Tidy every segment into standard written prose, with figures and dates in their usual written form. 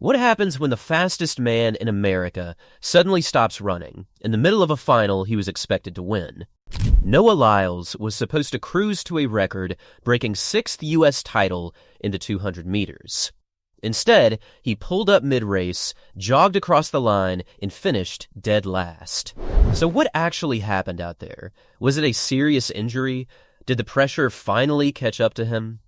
What happens when the fastest man in America suddenly stops running in the middle of a final he was expected to win? Noah Lyles was supposed to cruise to a record-breaking 6th U.S. title in the 200 meters. Instead, he pulled up mid-race, jogged across the line, and finished dead last. So what actually happened out there? Was it a serious injury? Did the pressure finally catch up to him?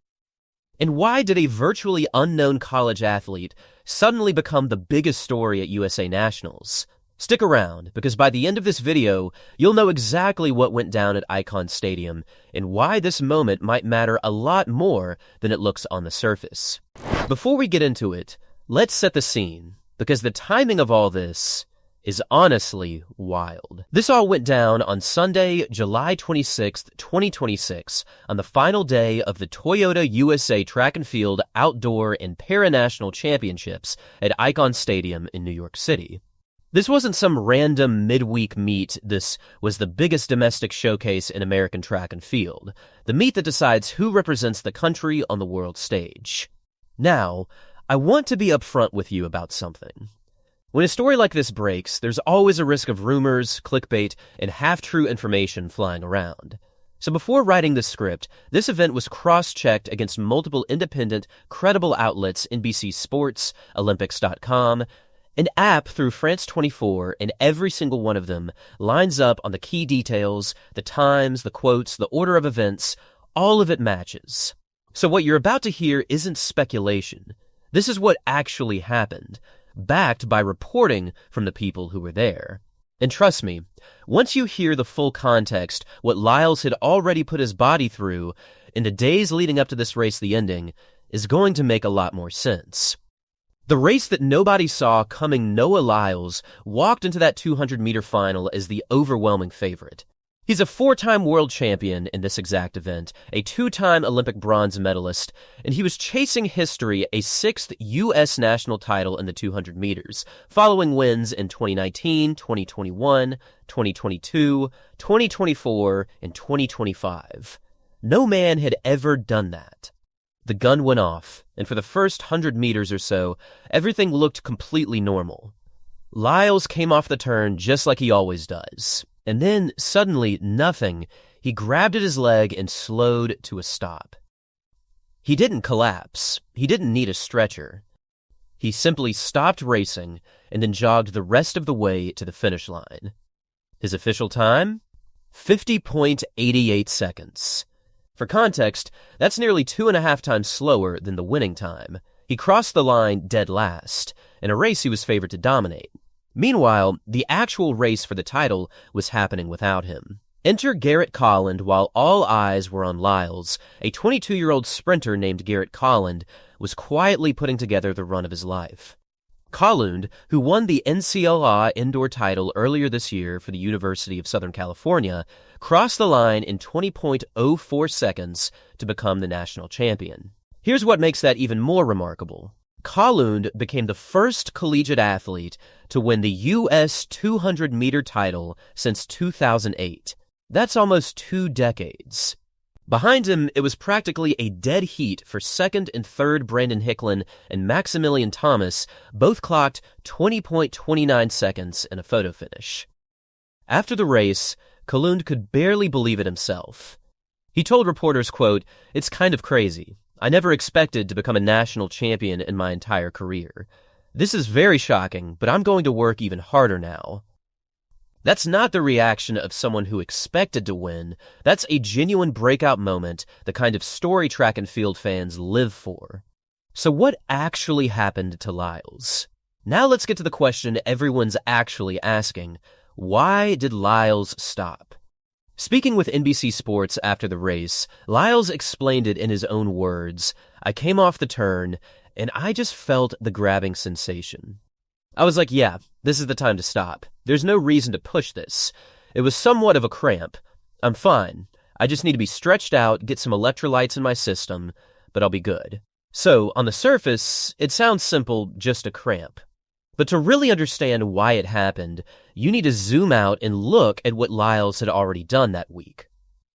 And why did a virtually unknown college athlete suddenly become the biggest story at USA Nationals? Stick around, because by the end of this video, you'll know exactly what went down at Icahn Stadium and why this moment might matter a lot more than it looks on the surface. Before we get into it, let's set the scene, because the timing of all this is honestly wild. This all went down on Sunday, July 26th, 2026, on the final day of the Toyota USA Track and Field Outdoor and Para-National Championships at Icahn Stadium in New York City. This wasn't some random midweek meet. This was the biggest domestic showcase in American track and field, the meet that decides who represents the country on the world stage. Now, I want to be upfront with you about something. When a story like this breaks, there's always a risk of rumors, clickbait, and half-true information flying around. So before writing this script, this event was cross-checked against multiple independent, credible outlets: NBC Sports, Olympics.com, an app through France 24, and every single one of them lines up on the key details, the times, the quotes, the order of events. All of it matches. So what you're about to hear isn't speculation. This is what actually happened, backed by reporting from the people who were there. And trust me, once you hear the full context, what Lyles had already put his body through in the days leading up to this race, the ending, is going to make a lot more sense. The race that nobody saw coming, Noah Lyles walked into that 200-meter final as the overwhelming favorite. He's a 4-time world champion in this exact event, a 2-time Olympic bronze medalist, and he was chasing history, a 6th U.S. national title in the 200 meters, following wins in 2019, 2021, 2022, 2024, and 2025. No man had ever done that. The gun went off, and for the first 100 meters or so, everything looked completely normal. Lyles came off the turn just like he always does. And then, suddenly, nothing. He grabbed at his leg and slowed to a stop. He didn't collapse. He didn't need a stretcher. He simply stopped racing and then jogged the rest of the way to the finish line. His official time? 50.88 seconds. For context, that's nearly 2.5 times slower than the winning time. He crossed the line dead last, in a race he was favored to dominate. Meanwhile, the actual race for the title was happening without him. Enter Garrett Kaalund while all eyes were on Lyles. A 22-year-old sprinter named Garrett Kaalund was quietly putting together the run of his life. Kaalund, who won the NCAA indoor title earlier this year for the University of Southern California, crossed the line in 20.04 seconds to become the national champion. Here's what makes that even more remarkable. Kaalund became the first collegiate athlete to win the U.S. 200-meter title since 2008. That's almost 2 decades. Behind him, it was practically a dead heat for second and third Brandon Hicklin and Maximilian Thomas, both clocked 20.29 seconds in a photo finish. After the race, Kaalund could barely believe it himself. He told reporters, quote, "It's kind of crazy. I never expected to become a national champion in my entire career. This is very shocking, but I'm going to work even harder now." That's not the reaction of someone who expected to win. That's a genuine breakout moment, the kind of story track and field fans live for. So what actually happened to Lyles? Now let's get to the question everyone's actually asking. Why did Lyles stop? Speaking with NBC Sports after the race, Lyles explained it in his own words. "I came off the turn, and I just felt the grabbing sensation. I was like, yeah, this is the time to stop. There's no reason to push this. It was somewhat of a cramp. I'm fine. I just need to be stretched out, get some electrolytes in my system, but I'll be good." So, on the surface, it sounds simple, just a cramp. But to really understand why it happened, you need to zoom out and look at what Lyles had already done that week.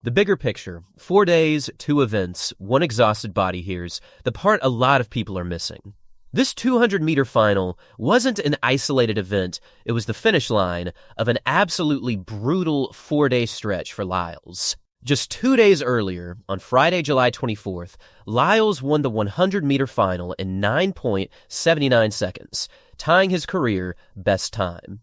The bigger picture, 4 days, 2 events, 1 exhausted body here's the part a lot of people are missing. This 200-meter final wasn't an isolated event, it was the finish line of an absolutely brutal 4-day stretch for Lyles. Just 2 days earlier, on Friday, July 24th, Lyles won the 100-meter final in 9.79 seconds, tying his career best time.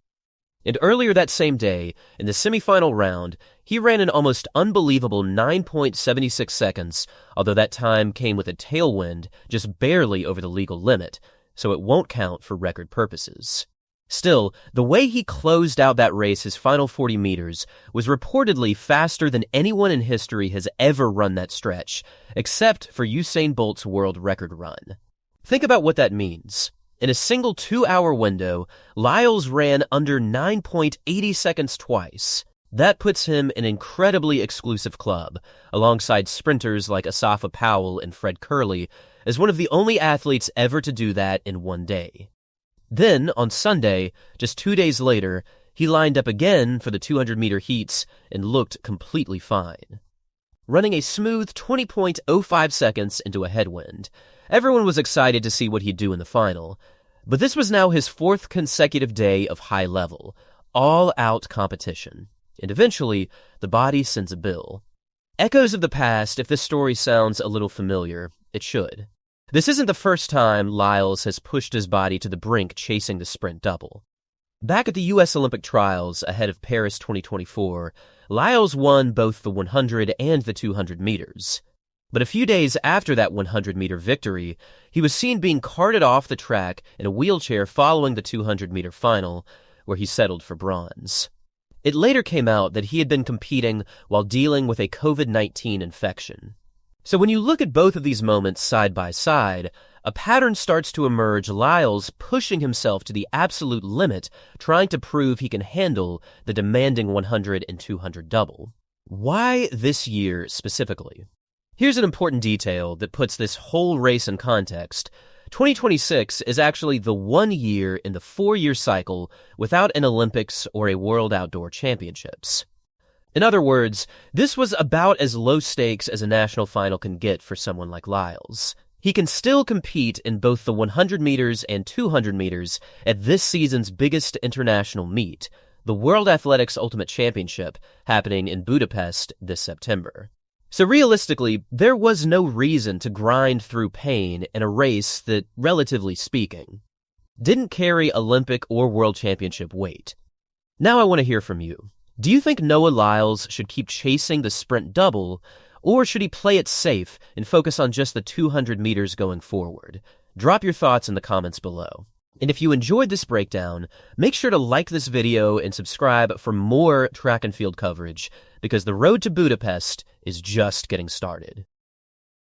And earlier that same day, in the semifinal round, he ran an almost unbelievable 9.76 seconds, although that time came with a tailwind just barely over the legal limit, so it won't count for record purposes. Still, the way he closed out that race his final 40 meters was reportedly faster than anyone in history has ever run that stretch, except for Usain Bolt's world record run. Think about what that means. In a single 2-hour window, Lyles ran under 9.80 seconds twice. That puts him in an incredibly exclusive club, alongside sprinters like Asafa Powell and Fred Kerley, as one of the only athletes ever to do that in one day. Then, on Sunday, just 2 days later, he lined up again for the 200-meter heats and looked completely fine. Running a smooth 20.05 seconds into a headwind, everyone was excited to see what he'd do in the final, but this was now his 4th consecutive day of high-level, all-out competition, and eventually, the body sends a bill. Echoes of the past, if this story sounds a little familiar, it should. This isn't the first time Lyles has pushed his body to the brink chasing the sprint double. Back at the U.S. Olympic trials ahead of Paris 2024, Lyles won both the 100 and the 200 meters. But a few days after that 100-meter victory, he was seen being carted off the track in a wheelchair following the 200-meter final, where he settled for bronze. It later came out that he had been competing while dealing with a COVID-19 infection. So when you look at both of these moments side by side, a pattern starts to emerge, Lyles pushing himself to the absolute limit, trying to prove he can handle the demanding 100 and 200 double. Why this year specifically? Here's an important detail that puts this whole race in context. 2026 is actually the 1 year in the 4-year cycle without an Olympics or a World Outdoor Championships. In other words, this was about as low stakes as a national final can get for someone like Lyles. He can still compete in both the 100 meters and 200 meters at this season's biggest international meet, the World Athletics Ultimate Championship, happening in Budapest this September. So realistically, there was no reason to grind through pain in a race that, relatively speaking, didn't carry Olympic or World Championship weight. Now I want to hear from you. Do you think Noah Lyles should keep chasing the sprint double, or should he play it safe and focus on just the 200 meters going forward? Drop your thoughts in the comments below. And if you enjoyed this breakdown, make sure to like this video and subscribe for more track and field coverage, because the road to Budapest is just getting started.